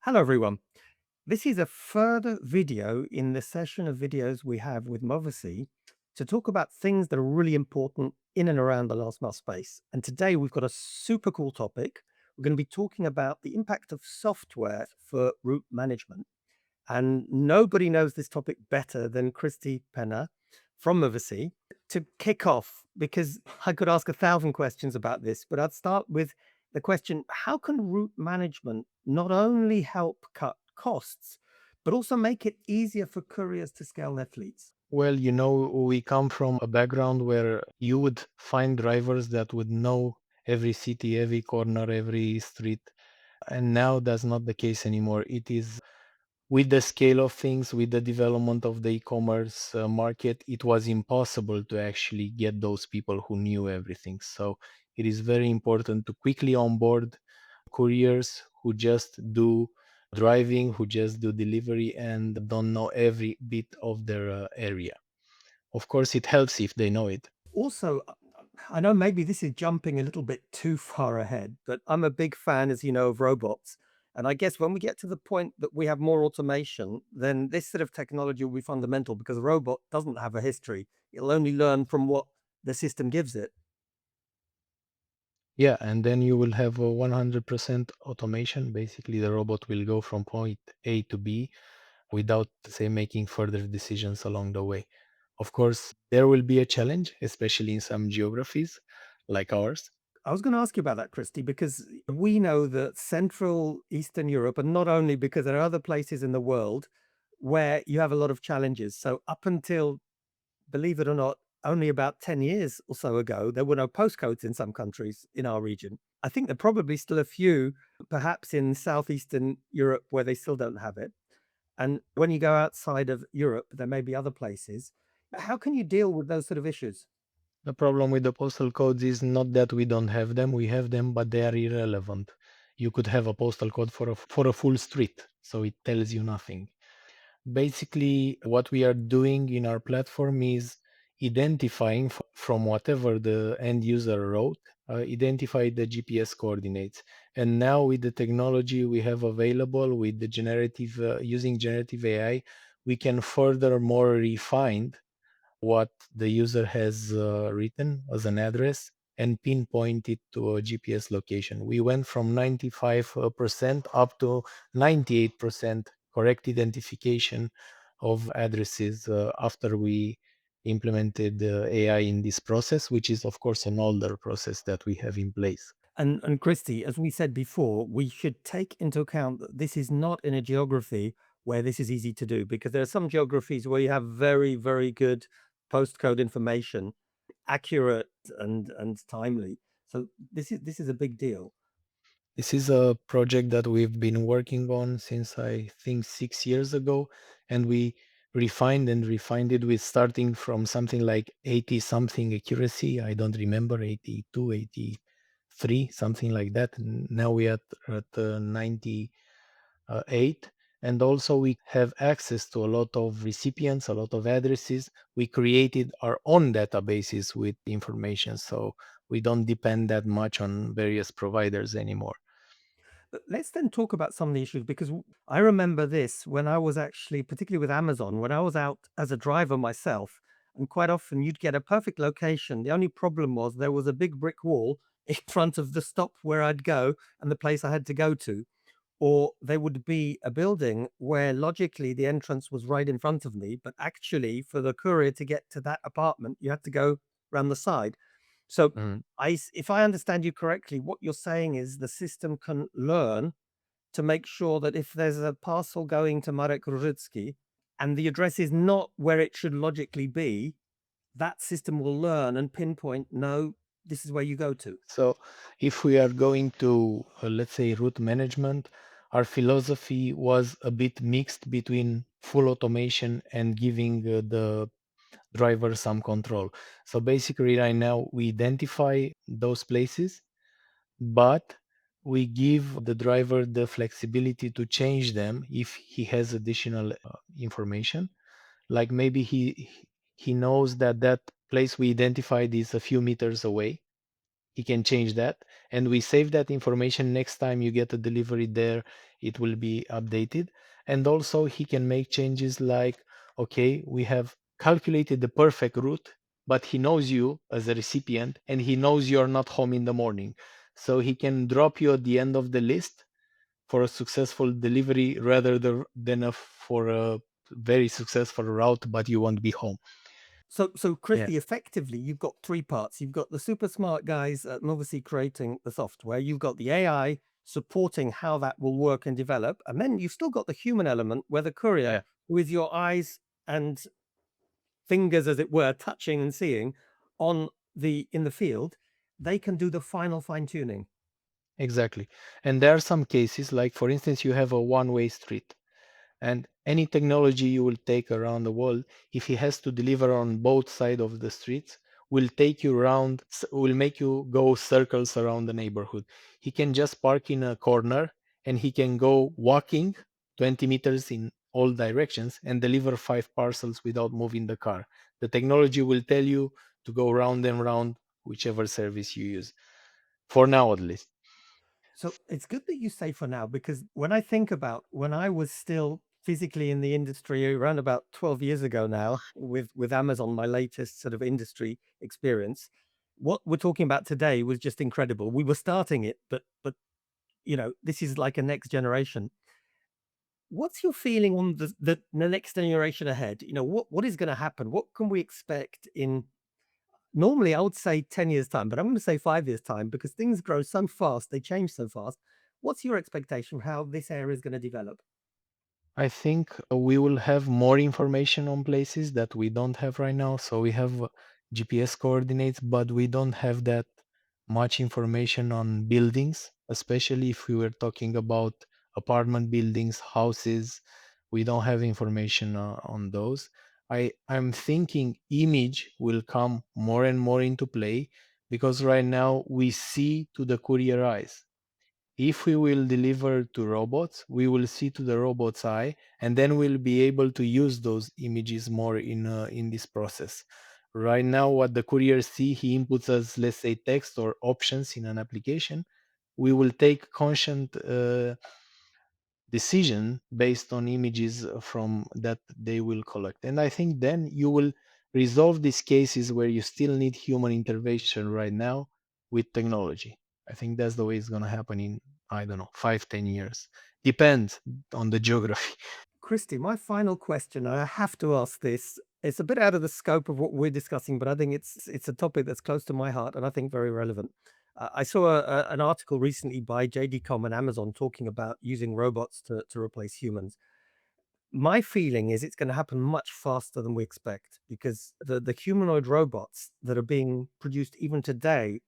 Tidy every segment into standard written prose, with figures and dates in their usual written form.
Hello, everyone. This is a further video in the session of videos we have with Movacy to talk about things that are really important in and around the last mile space. And today we've got a super cool topic. We're going to be talking about the impact of software for route management. And nobody knows this topic better than Cristi Pena from Movacy to kick off, because I could ask 1,000 questions about this, but I'd start with the question: how can route management not only help cut costs, but also make it easier for couriers to scale their fleets? Well, we come from a background where you would find drivers that would know every city, every corner, every street. And now that's not the case anymore. It is with the scale of things, with the development of the e-commerce market, it was impossible to actually get those people who knew everything. So it is very important to quickly onboard couriers who just do driving, who just do delivery and don't know every bit of their area. Of course, it helps if they know it. Also, I know maybe this is jumping a little bit too far ahead, but I'm a big fan, as you know, of robots. And I guess when we get to the point that we have more automation, then this sort of technology will be fundamental, because a robot doesn't have a history. It'll only learn from what the system gives it. Yeah, and then you will have a 100% automation. Basically, the robot will go from point A to B without, say, making further decisions along the way. Of course, there will be a challenge, especially in some geographies like ours. I was going to ask you about that, Christy, because we know that Central Eastern Europe, and not only, because there are other places in the world where you have a lot of challenges. So up until, believe it or not, only about 10 years or so ago, there were no postcodes in some countries in our region. I think there are probably still a few, perhaps in Southeastern Europe, where they still don't have it. And when you go outside of Europe, there may be other places. How can you deal with those sort of issues? The problem with the postal codes is not that we don't have them, we have them, but they are irrelevant. You could have a postal code for a full street, so it tells you nothing. Basically, what we are doing in our platform is identifying from whatever the end user wrote, identify the GPS coordinates. And now with the technology we have available with the using generative AI, we can furthermore refine what the user has written as an address and pinpoint it to a GPS location. We went from 95% up to 98% correct identification of addresses after we implemented AI in this process, which is, of course, an older process that we have in place. And Christy, as we said before, we should take into account that this is not in a geography where this is easy to do, because there are some geographies where you have very, very good postcode information, accurate and timely. So this is a big deal. This is a project that we've been working on since I think 6 years ago, and we refined and refined it with starting from something like 80 something accuracy. I don't remember, 82, 83, something like that. Now we are at 98. And also we have access to a lot of recipients, a lot of addresses. We created our own databases with information, so we don't depend that much on various providers anymore. But let's then talk about some of the issues, because I remember this when I was actually, particularly with Amazon, when I was out as a driver myself, and quite often you'd get a perfect location. The only problem was there was a big brick wall in front of the stop where I'd go and the place I had to go to. Or there would be a building where logically the entrance was right in front of me, but actually for the courier to get to that apartment, you had to go around the side. So Mhm. if I understand you correctly, what you're saying is the system can learn to make sure that if there's a parcel going to Marek Różycki and the address is not where it should logically be, that system will learn and pinpoint, no, this is where you go to. So, if we are going to, let's say, route management, our philosophy was a bit mixed between full automation and giving the driver some control. So, basically, right now we identify those places, but we give the driver the flexibility to change them if he has additional information. Like maybe he knows that that place we identified is a few meters away, he can change that, and we save that information. Next time you get a delivery there, it will be updated. And also he can make changes like, okay, we have calculated the perfect route, but he knows you as a recipient and he knows you're not home in the morning, so he can drop you at the end of the list for a successful delivery rather than for a very successful route, but you won't be home. So Yeah, Christy, effectively, you've got three parts. You've got the super smart guys at Movacy creating the software. You've got the AI supporting how that will work and develop. And then you've still got the human element where the courier, yeah, with your eyes and fingers, as it were, touching and seeing on in the field, they can do the final fine tuning. exactly. And there are some cases, like for instance, you have a one-way street. And any technology you will take around the world, if he has to deliver on both sides of the streets, will take you around, will make you go circles around the neighborhood. He can just park in a corner and he can go walking 20 meters in all directions and deliver 5 parcels without moving the car. The technology will tell you to go round and round whichever service you use, for now at least. So it's good that you say for now, because when I think about when I was still physically in the industry around about 12 years ago now with Amazon, my latest sort of industry experience, what we're talking about today was just incredible. We were starting it, but this is like a next generation. What's your feeling on the next generation ahead? What is going to happen? What can we expect in normally I would say 10 years time, but I'm going to say 5 years time because things grow so fast, they change so fast. What's your expectation of how this area is going to develop? I think we will have more information on places that we don't have right now. So we have GPS coordinates, but we don't have that much information on buildings, especially if we were talking about apartment buildings, houses. We don't have information on those. I'm thinking image will come more and more into play because right now we see to the courier eyes. If we will deliver to robots, we will see to the robot's eye, and then we'll be able to use those images more in this process. Right now, what the courier see, he inputs as, let's say, text or options in an application. We will take conscient decision based on images from that they will collect. And I think then you will resolve these cases where you still need human intervention right now with technology. I think that's the way it's going to happen in, I don't know, 5, 10 years. Depends on the geography. Christy, my final question, I have to ask this. It's a bit out of the scope of what we're discussing, but I think it's a topic that's close to my heart and I think very relevant. I saw an article recently by JD.com and Amazon talking about using robots to replace humans. My feeling is it's going to happen much faster than we expect because the humanoid robots that are being produced even today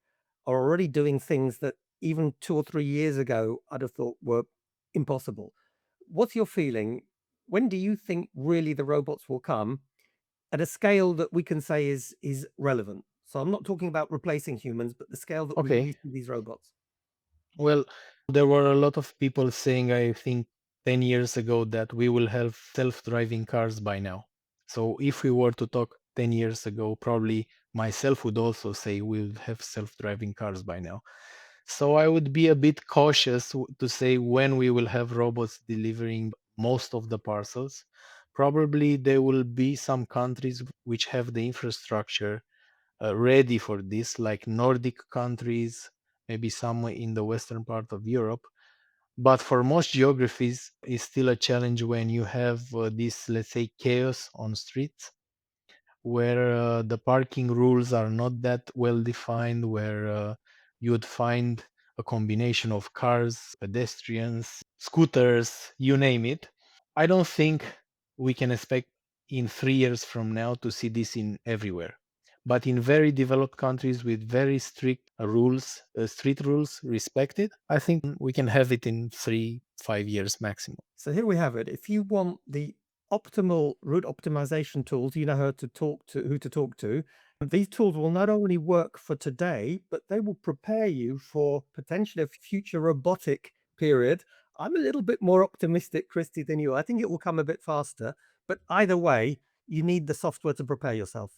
are already doing things that even 2 or 3 years ago I'd have thought were impossible. What's your feeling? When do you think really the robots will come at a scale that we can say is relevant? So I'm not talking about replacing humans, but the scale that we Okay. see these robots. Well, there were a lot of people saying, I think 10 years ago, that we will have self driving cars by now. So if we were to talk 10 years ago, probably myself would also say we'll have self driving cars by now. So I would be a bit cautious to say when we will have robots delivering most of the parcels. Probably there will be some countries which have the infrastructure ready for this, like Nordic countries, maybe some in the western part of Europe. But for most geographies, it's still a challenge when you have this, let's say, chaos on streets where the parking rules are not that well defined, where you would find a combination of cars, pedestrians, scooters, you name it. I don't think we can expect in 3 years from now to see this in everywhere. But in very developed countries with very strict rules, street rules respected, I think we can have it in 3, 5 years maximum. So here we have it. If you want the optimal route optimization tools, you know who to talk to. These tools will not only work for today, but they will prepare you for potentially a future robotic period. I'm a little bit more optimistic, Christy, than you. I think it will come a bit faster, but either way, you need the software to prepare yourself.